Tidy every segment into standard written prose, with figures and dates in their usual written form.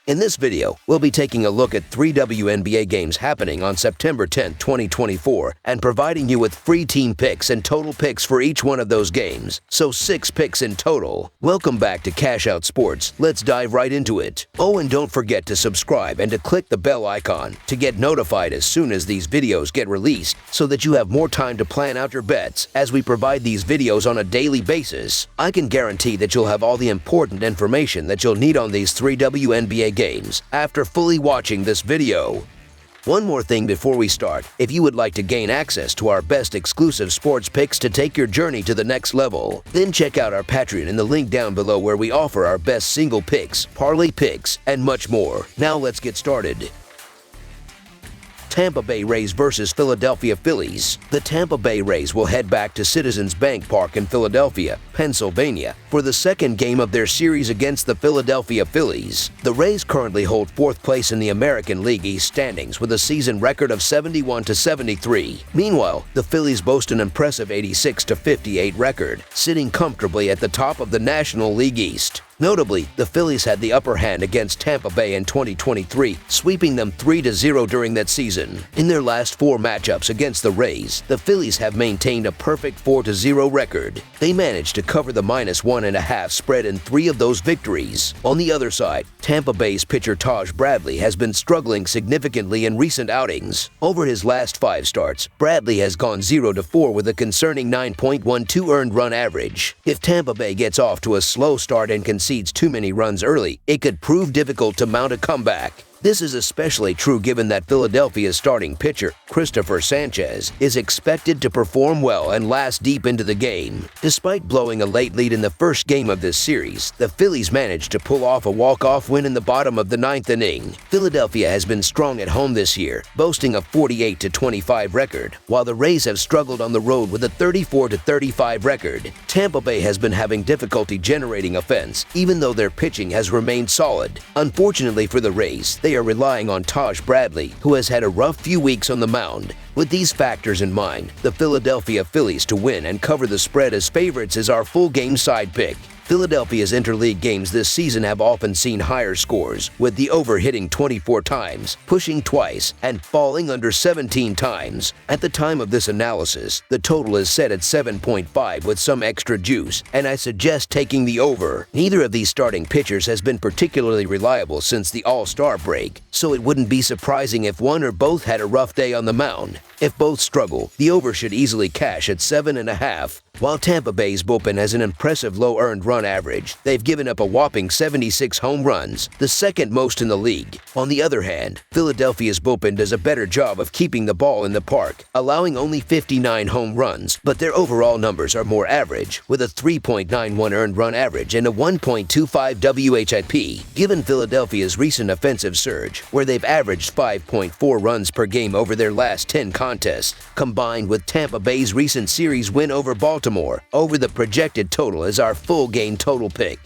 In this video, we'll be taking a look at 3 WNBA games happening on September 10, 2024, and providing you with free team picks and total picks for each one of those games, so 6 picks in total. Welcome back to Cash Out Sports. Let's dive right into it. Oh, and don't forget to subscribe and to click the bell icon to get notified as soon as these videos get released, so that you have more time to plan out your bets as we provide these videos on a daily basis. I can guarantee that you'll have all the important information that you'll need on these 3 WNBA games after fully watching this video. One more thing before we start: if you would like to gain access to our best exclusive sports picks to take your journey to the next level, then check out our Patreon in the link down below, where we offer our best single picks, parlay picks, and much more. Now let's get started. Tampa Bay Rays versus Philadelphia Phillies. The Tampa Bay Rays will head back to Citizens Bank Park in Philadelphia, Pennsylvania, for the second game of their series against the Philadelphia Phillies. The Rays currently hold 4th place in the American League East standings with a season record of 71-73. Meanwhile, the Phillies boast an impressive 86-58 record, sitting comfortably at the top of the National League East. Notably, the Phillies had the upper hand against Tampa Bay in 2023, sweeping them 3-0 during that season. In their last 4 matchups against the Rays, the Phillies have maintained a perfect 4-0 record. They managed to cover the -1.5 spread in 3 of those victories. On the other side, Tampa Bay's pitcher Taj Bradley has been struggling significantly in recent outings. Over his last 5 starts, Bradley has gone 0-4 with a concerning 9.12 earned run average. If Tampa Bay gets off to a slow start and concedes too many runs early, it could prove difficult to mount a comeback. This is especially true given that Philadelphia's starting pitcher, Christopher Sanchez, is expected to perform well and last deep into the game. Despite blowing a late lead in the first game of this series, the Phillies managed to pull off a walk-off win in the bottom of the 9th inning. Philadelphia has been strong at home this year, boasting a 48-25 record, while the Rays have struggled on the road with a 34-35 record. Tampa Bay has been having difficulty generating offense, even though their pitching has remained solid. Unfortunately for the Rays, they are relying on Taj Bradley, who has had a rough few weeks on the mound. With these factors in mind, the Philadelphia Phillies to win and cover the spread as favorites is our full game side pick. Philadelphia's interleague games this season have often seen higher scores, with the over hitting 24 times, pushing twice, and falling under 17 times. At the time of this analysis, the total is set at 7.5 with some extra juice, and I suggest taking the over. Neither of these starting pitchers has been particularly reliable since the All-Star break, so it wouldn't be surprising if one or both had a rough day on the mound. If both struggle, the over should easily cash at 7.5. While Tampa Bay's bullpen has an impressive low earned run average, they've given up a whopping 76 home runs, the second most in the league. On the other hand, Philadelphia's bullpen does a better job of keeping the ball in the park, allowing only 59 home runs, but their overall numbers are more average, with a 3.91 earned run average and a 1.25 WHIP. Given Philadelphia's recent offensive surge, where they've averaged 5.4 runs per game over their last 10 contests, combined with Tampa Bay's recent series win over Baltimore, over the projected total is our full game total pick.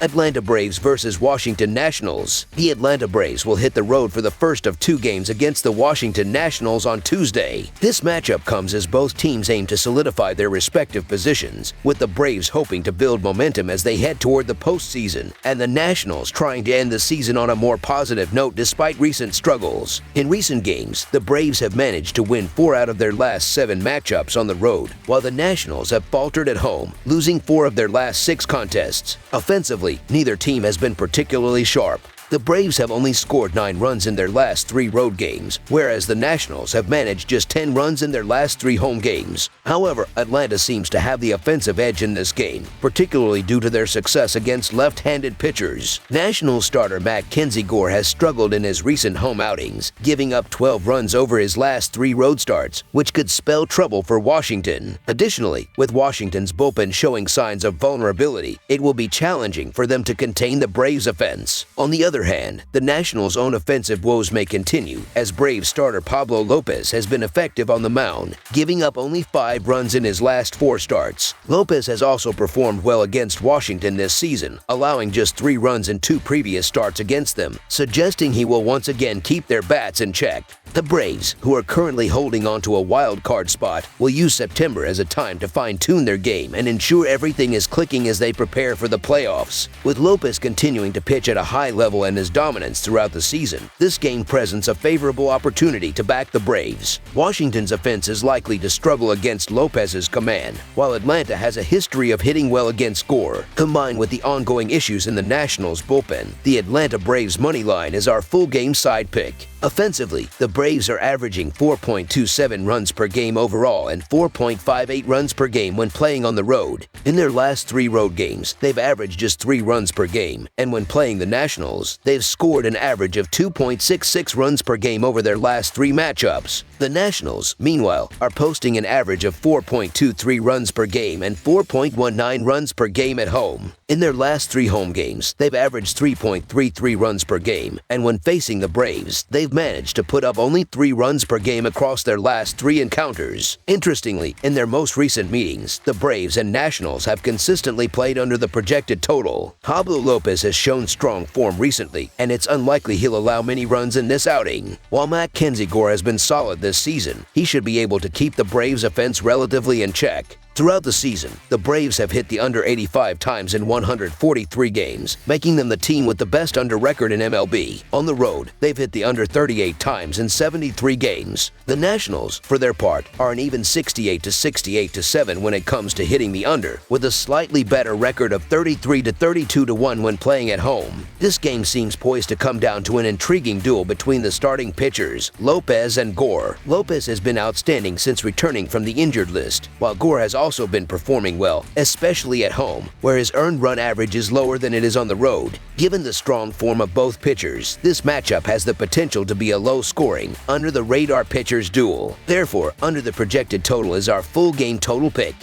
Atlanta Braves versus Washington Nationals. The Atlanta Braves will hit the road for the first of 2 games against the Washington Nationals on Tuesday. This matchup comes as both teams aim to solidify their respective positions, with the Braves hoping to build momentum as they head toward the postseason, and the Nationals trying to end the season on a more positive note despite recent struggles. In recent games, the Braves have managed to win 4 out of their last 7 matchups on the road, while the Nationals have faltered at home, losing 4 of their last 6 contests. Offensively, neither team has been particularly sharp. The Braves have only scored 9 runs in their last 3 road games, whereas the Nationals have managed just 10 runs in their last 3 home games. However, Atlanta seems to have the offensive edge in this game, particularly due to their success against left-handed pitchers. Nationals starter Mackenzie Gore has struggled in his recent home outings, giving up 12 runs over his last 3 road starts, which could spell trouble for Washington. Additionally, with Washington's bullpen showing signs of vulnerability, it will be challenging for them to contain the Braves' offense. On the other hand, the Nationals' own offensive woes may continue, as Braves starter Pablo Lopez has been effective on the mound, giving up only 5 runs in his last 4 starts. Lopez has also performed well against Washington this season, allowing just 3 runs in 2 previous starts against them, suggesting he will once again keep their bats in check. The Braves, who are currently holding on to a wild card spot, will use September as a time to fine-tune their game and ensure everything is clicking as they prepare for the playoffs. With Lopez continuing to pitch at a high level and his dominance throughout the season, this game presents a favorable opportunity to back the Braves. Washington's offense is likely to struggle against Lopez's command, while Atlanta has a history of hitting well against Gore. Combined with the ongoing issues in the Nationals' bullpen, the Atlanta Braves money line is our full game side pick. Offensively, the Braves are averaging 4.27 runs per game overall and 4.58 runs per game when playing on the road. In their last 3 road games, they've averaged just 3 runs per game, and when playing the Nationals, they've scored an average of 2.66 runs per game over their last 3 matchups. The Nationals, meanwhile, are posting an average of 4.23 runs per game and 4.19 runs per game at home. In their last 3 home games, they've averaged 3.33 runs per game, and when facing the Braves, they've managed to put up only 3 runs per game across their last 3 encounters. Interestingly, in their most recent meetings, the Braves and Nationals have consistently played under the projected total. Pablo Lopez has shown strong form recently, and it's unlikely he'll allow many runs in this outing. While Mackenzie Gore has been solid this season, he should be able to keep the Braves' offense relatively in check. Throughout the season, the Braves have hit the under 85 times in 143 games, making them the team with the best under record in MLB. On the road, they've hit the under 38 times in 73 games. The Nationals, for their part, are an even 68 to 68 to 7 when it comes to hitting the under, with a slightly better record of 33 to 32 to 1 when playing at home. This game seems poised to come down to an intriguing duel between the starting pitchers, Lopez and Gore. Lopez has been outstanding since returning from the injured list, while Gore has also been performing well, especially at home, where his earned run average is lower than it is on the road. Given the strong form of both pitchers, this matchup has the potential to be a low-scoring, under-the-radar pitchers duel. Therefore, under the projected total is our full game total pick.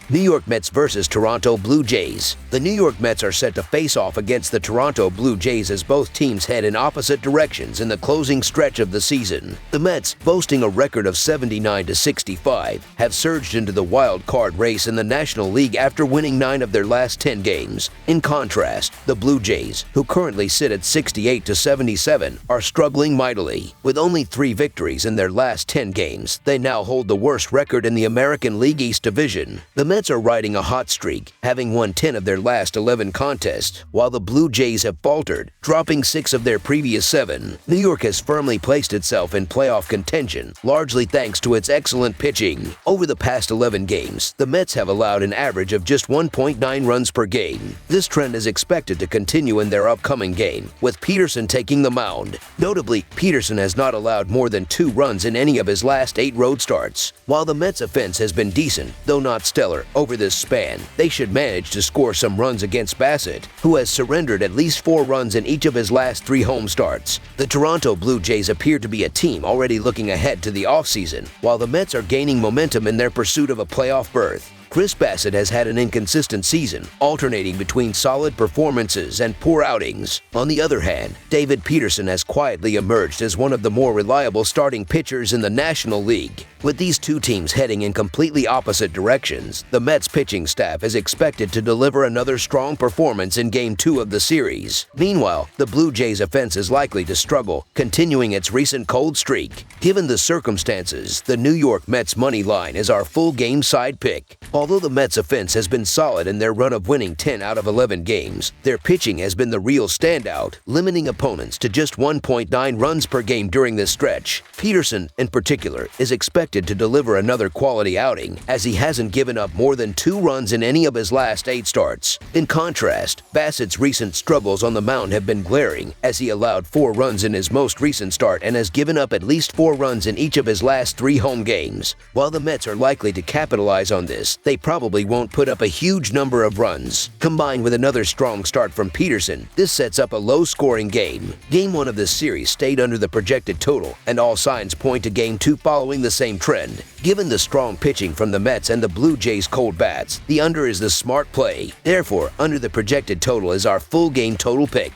New York Mets versus Toronto Blue Jays. The New York Mets are set to face off against the Toronto Blue Jays as both teams head in opposite directions in the closing stretch of the season. The Mets, boasting a record of 79 to 65, have surged into the wild card race in the National League after winning 9 of their last 10 games. In contrast, the Blue Jays, who currently sit at 68 to 77, are struggling mightily. With only 3 victories in their last 10 games, they now hold the worst record in the American League East Division. The Mets are riding a hot streak, having won 10 of their last 11 contests, while the Blue Jays have faltered, dropping 6 of their previous 7. New York has firmly placed itself in playoff contention, largely thanks to its excellent pitching. Over the past 11 games, the Mets have allowed an average of just 1.9 runs per game. This trend is expected to continue in their upcoming game, with Peterson taking the mound. Notably, Peterson has not allowed more than 2 runs in any of his last 8 road starts. While the Mets' offense has been decent, though not stellar, over this span, they should manage to score some runs against Bassett, who has surrendered at least 4 runs in each of his last 3 home starts. The Toronto Blue Jays appear to be a team already looking ahead to the offseason, while the Mets are gaining momentum in their pursuit of a playoff berth. Chris Bassett has had an inconsistent season, alternating between solid performances and poor outings. On the other hand, David Peterson has quietly emerged as one of the more reliable starting pitchers in the National League. With these 2 teams heading in completely opposite directions, the Mets pitching staff is expected to deliver another strong performance in Game 2 of the series. Meanwhile, the Blue Jays offense is likely to struggle, continuing its recent cold streak. Given the circumstances, the New York Mets money line is our full game side pick. Although the Mets offense has been solid in their run of winning 10 out of 11 games, their pitching has been the real standout, limiting opponents to just 1.9 runs per game during this stretch. Peterson, in particular, is expected to deliver another quality outing, as he hasn't given up more than 2 runs in any of his last 8 starts. In contrast, Bassett's recent struggles on the mound have been glaring, as he allowed 4 runs in his most recent start and has given up at least 4 runs in each of his last 3 home games. While the Mets are likely to capitalize on this, they probably won't put up a huge number of runs. Combined with another strong start from Peterson, this sets up a low-scoring game. Game 1 of this series stayed under the projected total, and all signs point to Game 2 following the same trend. Given the strong pitching from the Mets and the Blue Jays' cold bats, the under is the smart play. Therefore, under the projected total is our full game total pick.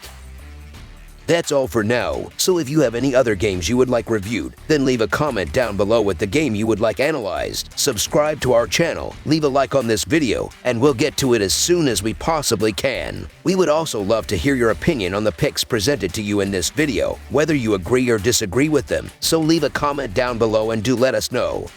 That's all for now, so if you have any other games you would like reviewed, then leave a comment down below with the game you would like analyzed. Subscribe to our channel, leave a like on this video, and we'll get to it as soon as we possibly can. We would also love to hear your opinion on the picks presented to you in this video, whether you agree or disagree with them, so leave a comment down below and do let us know.